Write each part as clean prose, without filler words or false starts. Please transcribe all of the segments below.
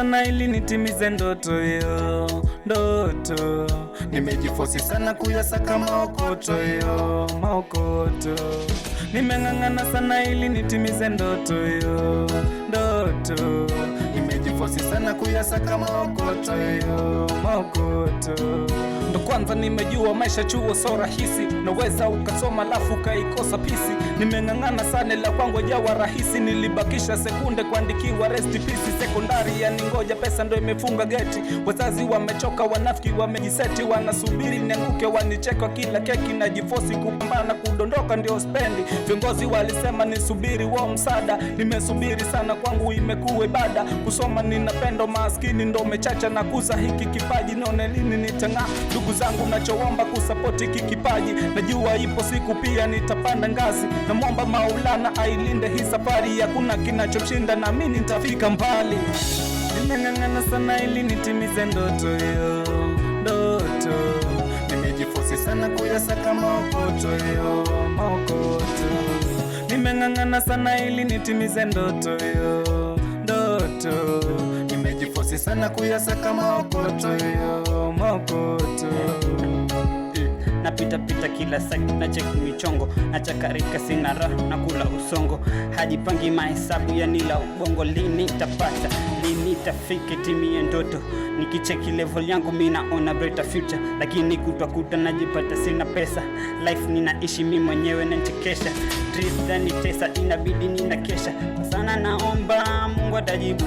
sana ili nitimize ndoto yo, ndoto. Nimejifosi sana kuyasaka maokoto yo, maokoto. Nimeng'ang'ana sana ili nitimize ndoto yo, ndoto. Nimejifosi sana kuyasaka maokoto yo, maokoto. Ndo kwanza nimejua maisha chuo so rahisi, naweza ukasoma lafu kaikosa pisi. Nimeng'ang'ana sana la kwangu jawa rahisi, nilibakisha sekunde kuandikiwa rest peace. Sekondari ya ningoja pesa ndo imefunga geti, wazazi wamechoka, wanafiki wamejiseti, wanasubiri nianguke wanicheka kila keki. Najifosi kupambana kudondoka ndio spendi, viongozi walisema nisubiri wao msada. Nimesubiri sana kwangu imekuwa ibada, kusoma ninapendo maskini ndo mechacha na kuza hiki kipaji. Nione lini nitang'aa ndugu zangu, nachoomba kusapoti hiki kipaji. Najua ipo siku pia nitapanda ngazi, na mwomba Maulana ailinde hii safari. Hakuna kinachomshinda na mimi nitafika mbali. Nimeng'ang'ana sana ili nitimize ndoto yo, ndoto. Nimejifosi sana kuyasaka maokoto yo, maokoto. Nimeng'ang'ana sana ili nitimize ndoto yo, ndoto. Nimejifosi sana kuyasaka maokoto yo, maokoto. Napita kila site na check michongo, na chakarika sina raha na kula usongo. Hajipangi mahesabu ya nila ubongo, lini tapata, lini tafike timie ndoto. Nikicheki level yangu mimi naona brighter future, lakini kutakuta najipata sina pesa. Life ninaishi mimi mwenyewe na nichekesha, dreams ni tesa, inabidi ninakesha. Kwa sana naomba Mungu atajibu,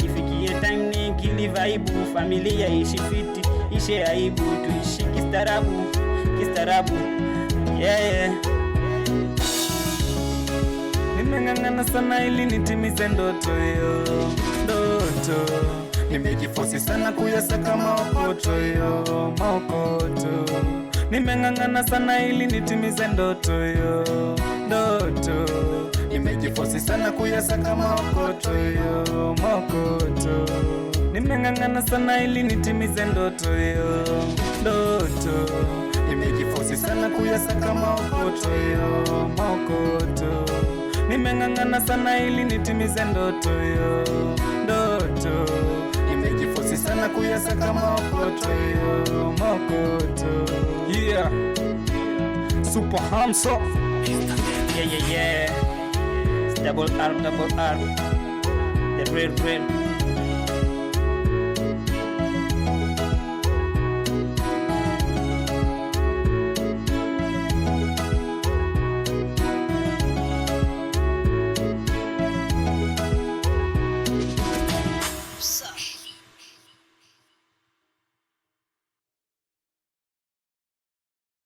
ifikie time nikilivaibu. Familia ishi fiti, ishe aibu, tuishi kistaarabu, kistaarabu, yeah. Nimeng'ang'ana sana ili nitimize ndoto yo, ndoto. Nimejifosi sana kuyasaka maokoto yo, maokoto. Nimeng'ang'ana sana ili nitimize ndoto yo, ndoto. Nimejifosi sana kuyasaka maokoto yo, maokoto. Nimeng'ang'ana sana ili nitimize ndoto yo, ndoto. Nimejifosi sana kuyasaka maokoto yo, maokoto. Nimeng'ang'ana sana ili nitimize ndoto yo, ndoto. Nimejifosi sana kuyasaka maokoto yo, maokoto. Yeah, Super Hamso. Yeah. It's double R, the real.